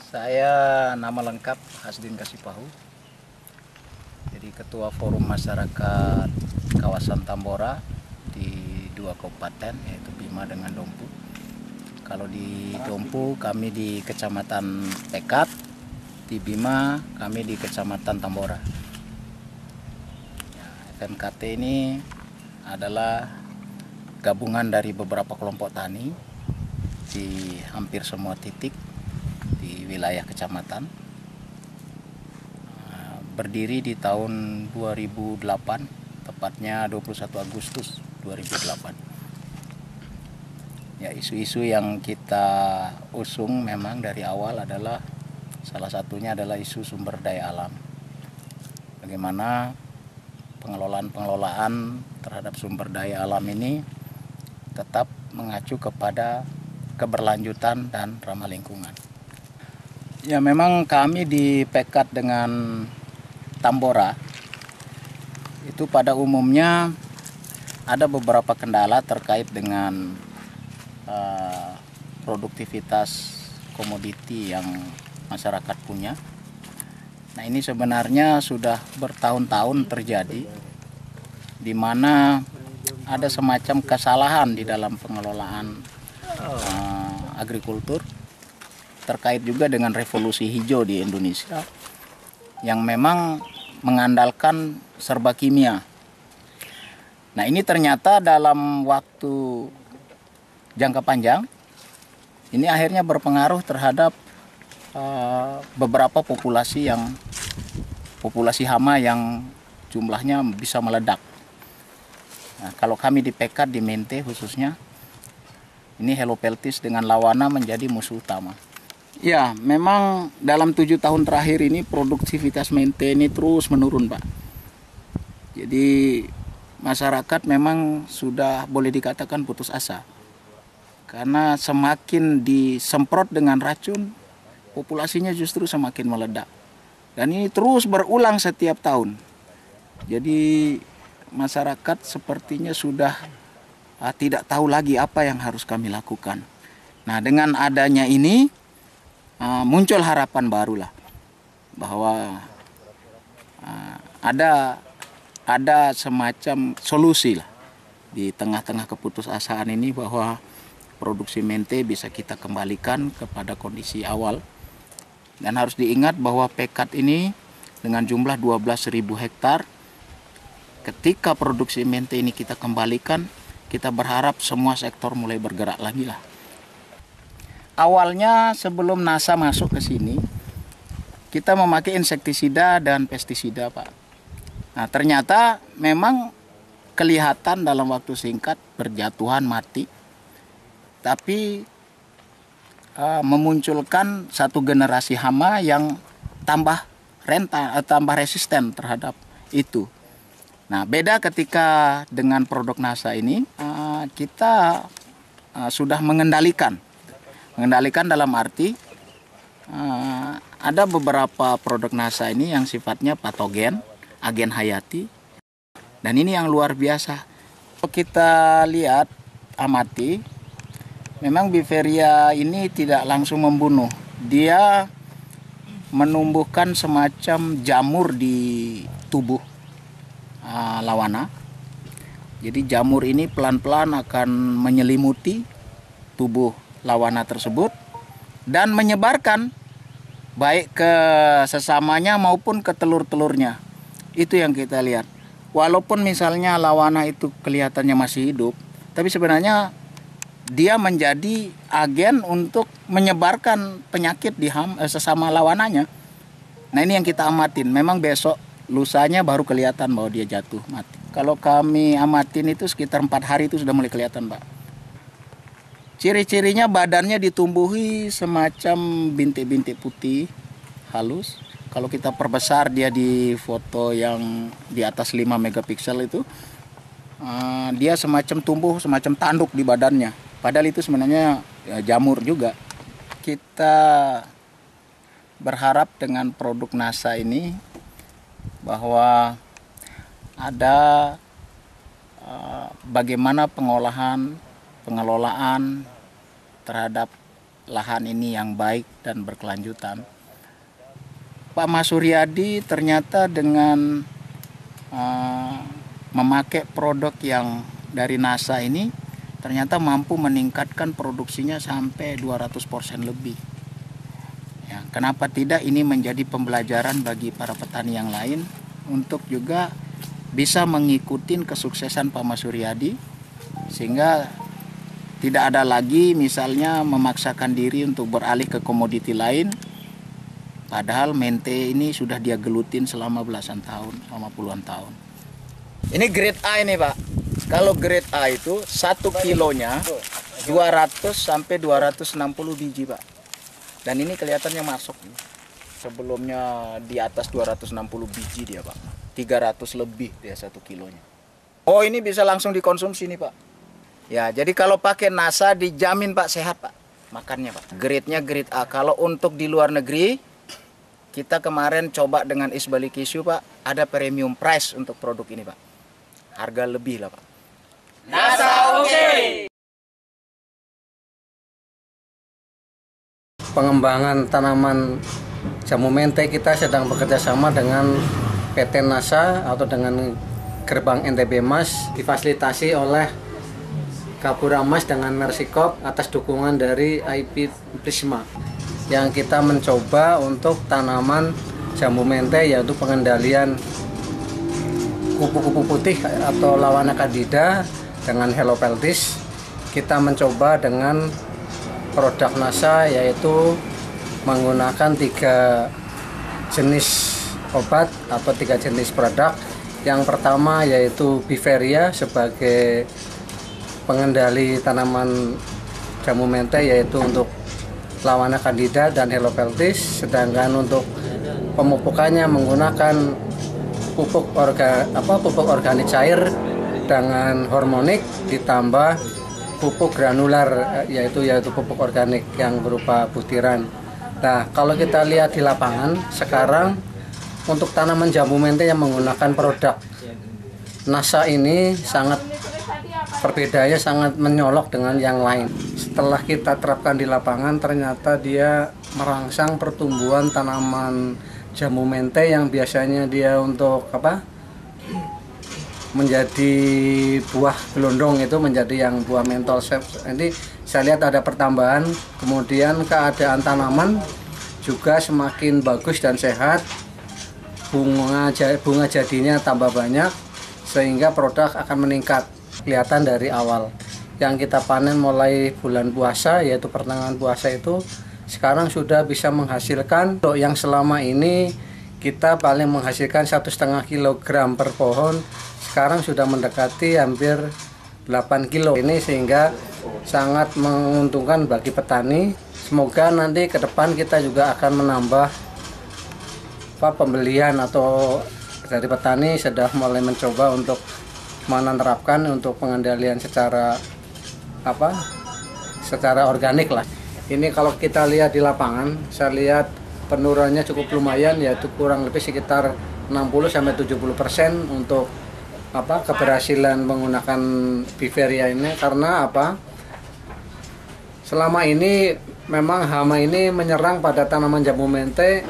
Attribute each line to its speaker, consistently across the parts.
Speaker 1: Saya nama lengkap Hasdin Kasipahu. Jadi Ketua Forum Masyarakat Kawasan Tambora di dua kabupaten yaitu Bima dengan Dompu. Kalau di Dompu kami di Kecamatan Pekat, di Bima kami di Kecamatan Tambora. FMKT ini adalah gabungan dari beberapa kelompok tani di hampir semua titik di wilayah kecamatan. Berdiri di tahun 2008, tepatnya 21 Agustus 2008. Ya, isu-isu yang kita usung memang dari awal adalah salah satunya adalah isu sumber daya alam. Bagaimana pengelolaan terhadap sumber daya alam ini tetap mengacu kepada keberlanjutan dan ramah lingkungan. Ya, memang kami di Pekat dengan Tambora itu pada umumnya ada beberapa kendala terkait dengan produktivitas komoditi yang masyarakat punya. Nah, ini sebenarnya sudah bertahun-tahun terjadi di mana ada semacam kesalahan di dalam pengelolaan agrikultur terkait juga dengan revolusi hijau di Indonesia yang memang mengandalkan serba kimia. Nah, ini ternyata dalam waktu jangka panjang ini akhirnya berpengaruh terhadap beberapa populasi hama yang jumlahnya bisa meledak. Nah, kalau kami di Pekat di Mente khususnya, ini Helopeltis dengan lawana menjadi musuh utama. Ya, memang dalam 7 tahun terakhir ini produktivitas mente ini terus menurun, Pak. Jadi masyarakat memang sudah boleh dikatakan putus asa. Karena semakin disemprot dengan racun, populasinya justru semakin meledak. Dan ini terus berulang setiap tahun. Jadi masyarakat sepertinya sudah tidak tahu lagi apa yang harus kami lakukan. Nah, dengan adanya ini muncul harapan barulah bahwa ada semacam solusi lah di tengah-tengah keputusasaan ini bahwa produksi mente bisa kita kembalikan kepada kondisi awal. Dan harus diingat bahwa Pekat ini dengan jumlah 12.000 hektar, ketika produksi mente ini kita kembalikan, kita berharap semua sektor mulai bergerak lagi lah. Awalnya sebelum NASA masuk ke sini, kita memakai insektisida dan pestisida, Pak. Nah, ternyata memang kelihatan dalam waktu singkat berjatuhan mati, tapi memunculkan satu generasi hama yang tambah resisten terhadap itu. Nah, beda ketika dengan produk NASA ini, kita sudah mengendalikan dalam arti ada beberapa produk NASA ini yang sifatnya patogen, agen hayati, dan ini yang luar biasa. Kalau kita lihat, amati, memang Befaria ini tidak langsung membunuh. Dia menumbuhkan semacam jamur di tubuh lawana. Jadi jamur ini pelan-pelan akan menyelimuti tubuh lawana tersebut dan menyebarkan baik ke sesamanya maupun ke telur-telurnya. Itu yang kita lihat. Walaupun misalnya lawana itu kelihatannya masih hidup, tapi sebenarnya dia menjadi agen untuk menyebarkan penyakit di sesama lawananya. Nah, ini yang kita amatin. Memang besok lusanya baru kelihatan bahwa dia jatuh mati. Kalau kami amatin itu sekitar 4 hari itu sudah mulai kelihatan, Pak. Ciri-cirinya badannya ditumbuhi semacam bintik-bintik putih halus. Kalau kita perbesar dia di foto yang di atas 5 megapiksel itu, dia semacam tumbuh semacam tanduk di badannya. Padahal itu sebenarnya jamur juga. Kita berharap dengan produk NASA ini bahwa ada bagaimana pengelolaan terhadap lahan ini yang baik dan berkelanjutan. Pak Mas Suryadi ternyata dengan memakai produk yang dari NASA ini ternyata mampu meningkatkan produksinya sampai 200% lebih. Ya, kenapa tidak ini menjadi pembelajaran bagi para petani yang lain untuk juga bisa mengikuti kesuksesan Pak Mas Suryadi, sehingga tidak ada lagi misalnya memaksakan diri untuk beralih ke komoditi lain, padahal mente ini sudah dia gelutin selama belasan tahun, selama puluhan tahun. Ini grade A ini Pak. Kalau grade A itu 1 kilonya 200 sampai 260 biji Pak. Dan ini kelihatannya masuk. Sebelumnya di atas 260 biji dia Pak. 300 lebih dia 1 kilonya. Oh, ini bisa langsung dikonsumsi nih Pak. Ya, jadi kalau pakai NASA dijamin Pak sehat Pak makannya Pak. Grade-nya grade A. Kalau untuk di luar negeri, kita kemarin coba dengan Isbalik Isu Pak, ada premium price untuk produk ini Pak. Harga lebih lah Pak. NASA oke.
Speaker 2: Pengembangan tanaman jamu mente kita sedang bekerja sama dengan PT NASA atau dengan Gerbang NTB Mas, difasilitasi oleh Gapura Mas dengan Mersikop atas dukungan dari IP Prisma, yang kita mencoba untuk tanaman jamu mente, yaitu pengendalian kupu-kupu putih atau lawana candida dengan helopeltis. Kita mencoba dengan produk NASA, yaitu menggunakan 3 jenis obat atau 3 jenis produk. Yang pertama yaitu Biveria sebagai pengendali tanaman jamu mente, yaitu untuk lawana candida dan helopeltis. Sedangkan untuk pemupukannya menggunakan pupuk organik cair dengan hormonik ditambah pupuk granular, yaitu pupuk organik yang berupa butiran. Nah, kalau kita lihat di lapangan sekarang untuk tanaman jamu mente yang menggunakan produk NASA ini sangat perbedaannya sangat menyolok dengan yang lain. Setelah kita terapkan di lapangan, ternyata dia merangsang pertumbuhan tanaman jamu mente yang biasanya dia untuk menjadi buah gelondong itu menjadi yang buah mentol shape. Ini saya lihat ada pertambahan, kemudian keadaan tanaman juga semakin bagus dan sehat, bunga jadinya tambah banyak, sehingga produk akan meningkat kelihatan dari awal. Yang kita panen mulai bulan puasa, yaitu pertengahan puasa itu sekarang sudah bisa menghasilkan, yang selama ini kita paling menghasilkan 1,5 kilogram per pohon, sekarang sudah mendekati hampir 8 kilo ini, sehingga sangat menguntungkan bagi petani. Semoga nanti ke depan kita juga akan menambah pembelian atau dari petani sudah mulai mencoba untuk menerapkan untuk pengendalian secara organik lah. Ini kalau kita lihat di lapangan, saya lihat penurunannya cukup lumayan, yaitu kurang lebih sekitar 60-70% untuk keberhasilan menggunakan Biveria ini. Karena selama ini memang hama ini menyerang pada tanaman jamu mente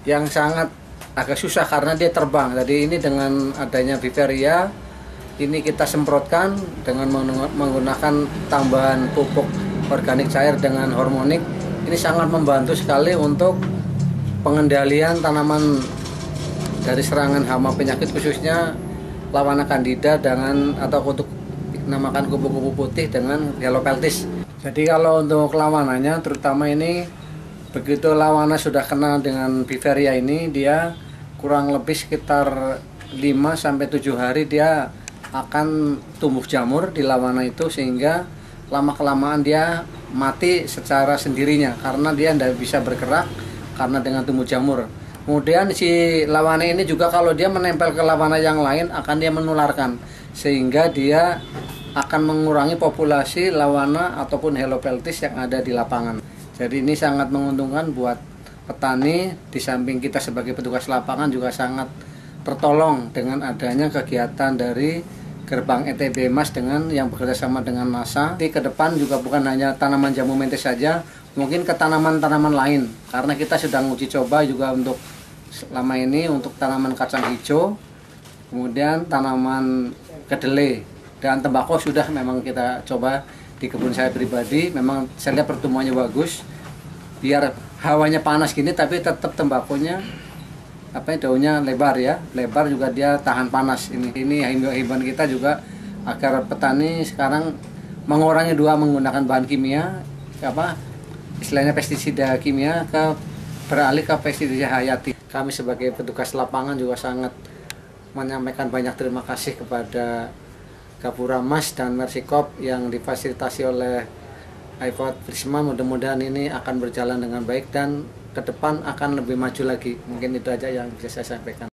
Speaker 2: yang sangat agak susah karena dia terbang. Jadi ini dengan adanya Biveria ini kita semprotkan dengan menggunakan tambahan pupuk organik cair dengan hormonik, ini sangat membantu sekali untuk pengendalian tanaman dari serangan hama penyakit, khususnya lawana candida atau untuk dinamakan kupu-kupu putih dengan helopeltis. Jadi kalau untuk lawananya, terutama ini begitu lawana sudah kena dengan Biveria ini, dia kurang lebih sekitar 5-7 hari dia akan tumbuh jamur di lawana itu, sehingga lama-kelamaan dia mati secara sendirinya karena dia tidak bisa bergerak karena dengan tumbuh jamur. Kemudian si lawana ini juga kalau dia menempel ke lawana yang lain akan dia menularkan, sehingga dia akan mengurangi populasi lawana ataupun helopeltis yang ada di lapangan. Jadi ini sangat menguntungkan buat petani, di samping kita sebagai petugas lapangan juga sangat tertolong dengan adanya kegiatan dari Gerbang NTB Mas dengan yang bekerja sama dengan NASA. Di ke depan juga bukan hanya tanaman jamu mente saja, mungkin ke tanaman-tanaman lain, karena kita sedang uji coba juga untuk selama ini untuk tanaman kacang hijau, kemudian tanaman kedelai dan tembakau sudah memang kita coba di kebun saya pribadi. Memang saya lihat pertumbuhannya bagus, biar hawanya panas gini tapi tetap tembakonya daunnya lebar ya, lebar juga dia tahan panas. Ini himbauan kita juga agar petani sekarang mengurangi menggunakan bahan kimia, istilahnya pestisida kimia, beralih ke pestisida hayati. Kami sebagai petugas lapangan juga sangat menyampaikan banyak terima kasih kepada Gapura Mas dan Mersikop yang difasilitasi oleh iPod Prisma. Mudah-mudahan ini akan berjalan dengan baik dan ke depan akan lebih maju lagi. Mungkin itu aja yang bisa saya sampaikan.